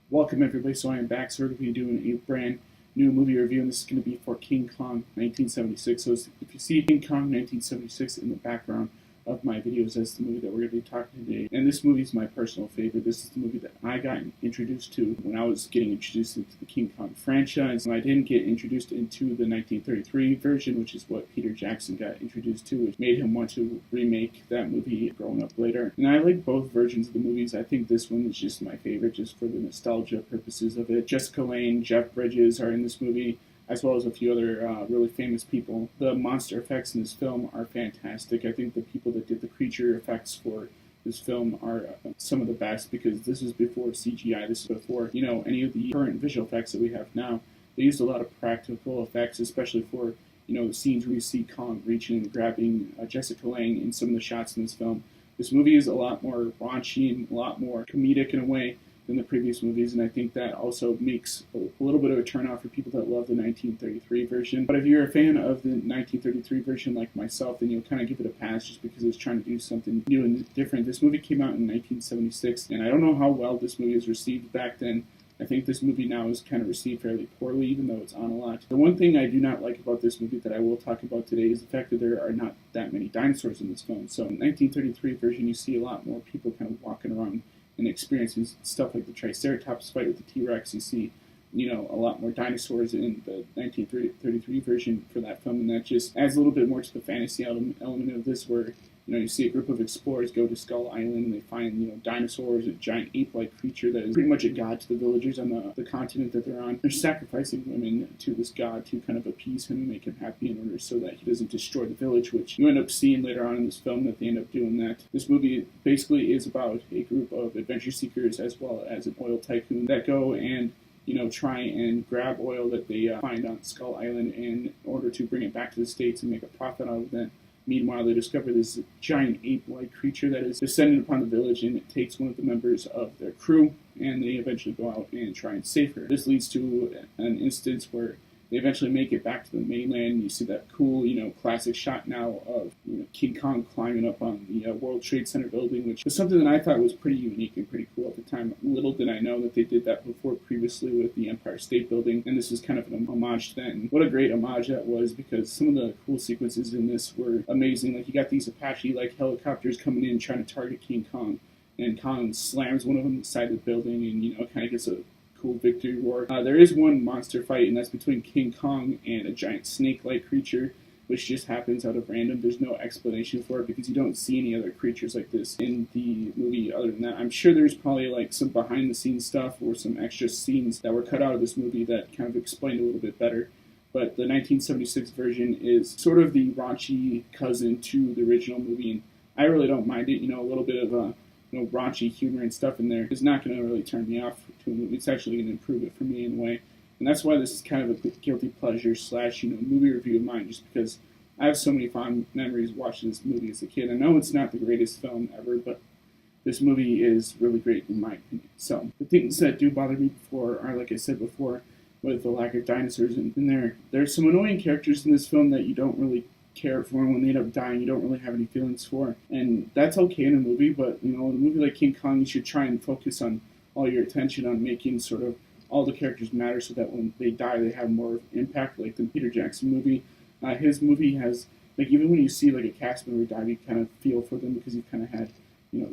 Welcome everybody. So I am back. So we're going to be doing a brand new movie review, and this is going to be for King Kong 1976. So if you see King Kong 1976 in the background of my videos, that's the movie that we're going to be talking today. And this movie is my personal favorite. This is the movie that I got introduced to when I was getting introduced into the King Kong franchise. And I didn't get introduced into the 1933 version, which is what Peter Jackson got introduced to, which made him want to remake that movie growing up later. And I like both versions of the movies. I think this one is just my favorite, just for the nostalgia purposes of it. Jessica Lange, Jeff Bridges are in this movie, as well as a few other really famous people. The monster effects in this film are fantastic. I think the people that did the creature effects for this film are some of the best, because this is before CGI. This is before, any of the current visual effects that we have now. They used a lot of practical effects, especially for, the scenes where you see Kong reaching and grabbing Jessica Lange in some of the shots in this film. This movie is a lot more raunchy and a lot more comedic in a way than the previous movies, and I think that also makes a little bit of a turnoff for people that love the 1933 version. But if you're a fan of the 1933 version like myself, then you'll kind of give it a pass just because it's trying to do something new and different. This movie came out in 1976, and I don't know how well this movie was received back then. I think this movie now is kind of received fairly poorly, even though it's on a lot. The one thing I do not like about this movie that I will talk about today is the fact that there are not that many dinosaurs in this film. So in the 1933 version, you see a lot more people kind of walking around and experiencing stuff like the Triceratops fight with the T-Rex. You see, a lot more dinosaurs in the 1933 version for that film, and that just adds a little bit more to the fantasy element of this, where you see a group of explorers go to Skull Island and they find, dinosaurs, a giant ape-like creature that is pretty much a god to the villagers on the continent that they're on. They're sacrificing women to this god to kind of appease him and make him happy in order so that he doesn't destroy the village, which you end up seeing later on in this film that they end up doing that. This movie basically is about a group of adventure seekers as well as an oil tycoon that go and try and grab oil that they find on Skull Island in order to bring it back to the States and make a profit out of it. Meanwhile, they discover this giant ape-like creature that is descending upon the village, and it takes one of the members of their crew, and they eventually go out and try and save her. This leads to an instance where they eventually make it back to the mainland, and you see that cool, classic shot now of King Kong climbing up on the World Trade Center building, which was something that I thought was pretty unique and pretty cool at the time. Little did I know that they did that before previously with the Empire State Building, and this is kind of an homage to that. And what a great homage that was, because some of the cool sequences in this were amazing. Like, you got these Apache-like helicopters coming in trying to target King Kong, and Kong slams one of them inside the building and, kind of gets a cool victory roar. There is one monster fight, and that's between King Kong and a giant snake-like creature, which just happens out of random. There's no explanation for it because you don't see any other creatures like this in the movie other than that. I'm sure there's probably like some behind-the-scenes stuff or some extra scenes that were cut out of this movie that kind of explained a little bit better. But the 1976 version is sort of the raunchy cousin to the original movie, and I really don't mind it. A little bit of raunchy humor and stuff in there is not going to really turn me off to a movie. It's actually going to improve it for me in a way. And that's why this is kind of a guilty pleasure / movie review of mine, just because I have so many fond memories watching this movie as a kid. I know it's not the greatest film ever, but this movie is really great in my opinion. So the things that do bother me before are, like I said before, with the lack of dinosaurs in there. There's some annoying characters in this film that you don't really care for, and when they end up dying, you don't really have any feelings for. And that's okay in a movie, but in a movie like King Kong, you should try and focus on all your attention on making sort of all the characters matter, so that when they die, they have more impact. Like the Peter Jackson movie, his movie has, like, even when you see like a cast member die, you kind of feel for them because you've kind of had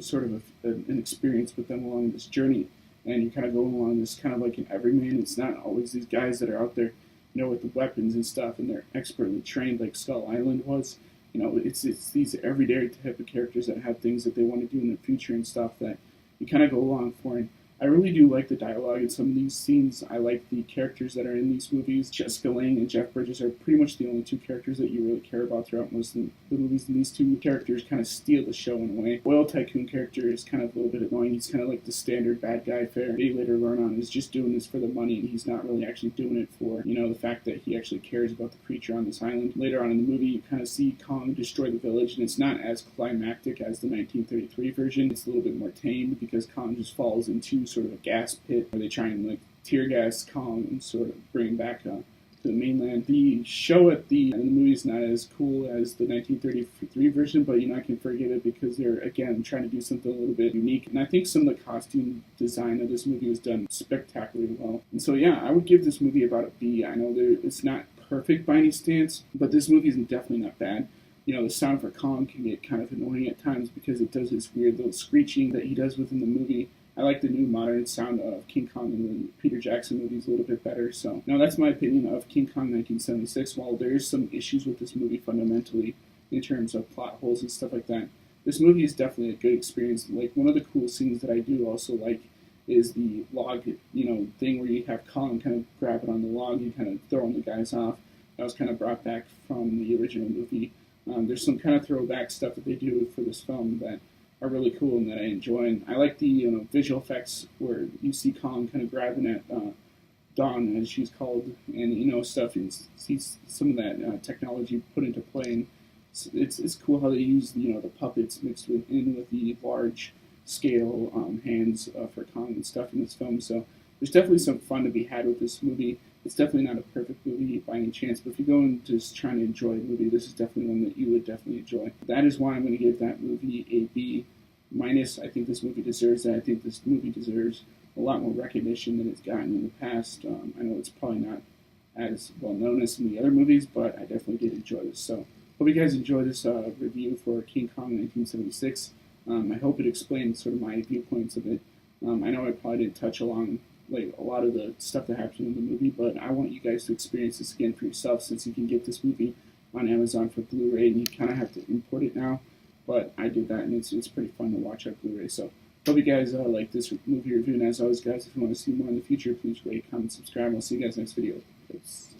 sort of an experience with them along this journey, and you kind of go along this kind of like an everyman. It's not always these guys that are out there with the weapons and stuff, and they're expertly trained like Skull Island was. It's these everyday type of characters that have things that they want to do in the future and stuff that you kind of go along for. And I really do like the dialogue in some of these scenes. I like the characters that are in these movies. Jessica Lange and Jeff Bridges are pretty much the only two characters that you really care about throughout most of the movies, and these two characters kind of steal the show in a way. Oil Tycoon character is kind of a little bit annoying. He's kind of like the standard bad guy fare. They later learn on is just doing this for the money, and he's not really actually doing it for, the fact that he actually cares about the creature on this island. Later on in the movie, you kind of see Kong destroy the village, and it's not as climactic as the 1933 version. It's a little bit more tame because Kong just falls into sort of a gas pit where they try and like tear gas Kong and sort of bring him back to the mainland. The show at the end of the movie is not as cool as the 1933 version, but I can forgive it because they're again trying to do something a little bit unique. And I think some of the costume design of this movie was done spectacularly well. And so yeah, I would give this movie about a B. I know it's not perfect by any stance, but this movie is definitely not bad. The sound for Kong can get kind of annoying at times because it does this weird little screeching that he does within the movie. I like the new modern sound of King Kong in the Peter Jackson movies a little bit better. So, that's my opinion of King Kong 1976. While there's some issues with this movie fundamentally in terms of plot holes and stuff like that, this movie is definitely a good experience. Like, one of the cool scenes that I do also like is the log, thing where you have Kong kind of grabbing on the log and kind of throwing the guys off. That was kind of brought back from the original movie. There's some kind of throwback stuff that they do for this film that are really cool and that I enjoy. And I like the visual effects where you see Kong kind of grabbing at Dawn, as she's called, and stuff. And see some of that technology put into play. And it's cool how they use the puppets mixed in with the large scale hands for Kong and stuff in this film. So there's definitely some fun to be had with this movie. It's definitely not a perfect movie by any chance, but if you go and just trying to enjoy a movie, this is definitely one that you would definitely enjoy. That is why I'm going to give that movie a B minus. I think this movie deserves that. I think this movie deserves a lot more recognition than it's gotten in the past. I know it's probably not as well known as some of the other movies, but I definitely did enjoy this. So hope you guys enjoy this review for King Kong 1976. I hope it explains sort of my viewpoints of it. I know I probably didn't touch along like a lot of the stuff that happened in the movie, but I want you guys to experience this again for yourself, since you can get this movie on Amazon for Blu-ray, and you kind of have to import it now. But I did that, and it's pretty fun to watch on Blu-ray. So hope you guys like this movie review. And as always, guys, if you want to see more in the future, please rate, comment, subscribe. I'll see you guys next video. Thanks.